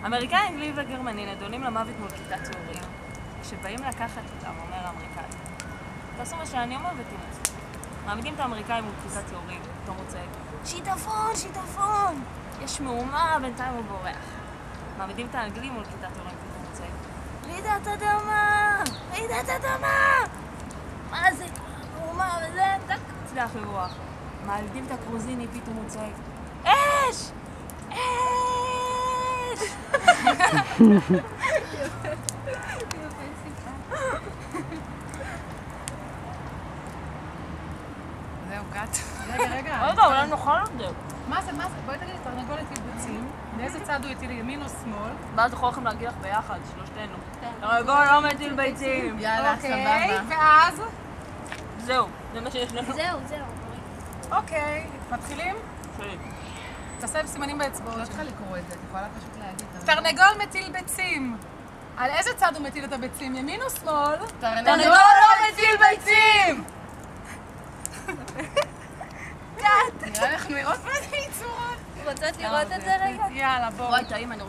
אמריקאי, אנגלי וגרמני נדונים למוות מול כיתת תיאורים. כשבאים לקחת אותם, אומר האמריקאי, תעשו מה שאני אומר ותנצו. מעמידים את האמריקאי מול כיתת תיאורים, אותו מוצא, שיטפון, שיטפון! יש מהומה, בינתיים הוא בורח. מעמידים את האנגלי מול כיתת תיאורים, אותו מוצא, רעידת אדמה! רעידת אדמה! מה זה? מהומה וזה, טק, הצליח לברוח. מעמידים את הקרוזיני, פתאום הוא צועק, אש! אש! זהו, גת. רגע. רגע, אולי נאכל את זה. מה זה? בואי תגידי, תרנגולת קיבוצים. מאיזה צד הוא הטיל, ימין או שמאל? ואז יכול לכם להגיד לך ביחד, שלושתנו. תרנגול לא מטיל ביצים. יאללה, אוקיי, סבבה. ואז? זהו, זה מה שיש לנו. זהו. אוקיי, מתחילים? שלי. תעשה סימנים באצבעות. לא צריכה לקרוא את זה, את יכולה פשוט להגיד. תרנגול מטיל ביצים. על איזה צד הוא מטיל את הביצים? ימין או שמאל? תרנגול לא מטיל ביצים! נראה לך מאוד מה זה יצורות. רוצות לראות את זה רגע? יאללה, בואו. וואי, טעים, אני רוצה...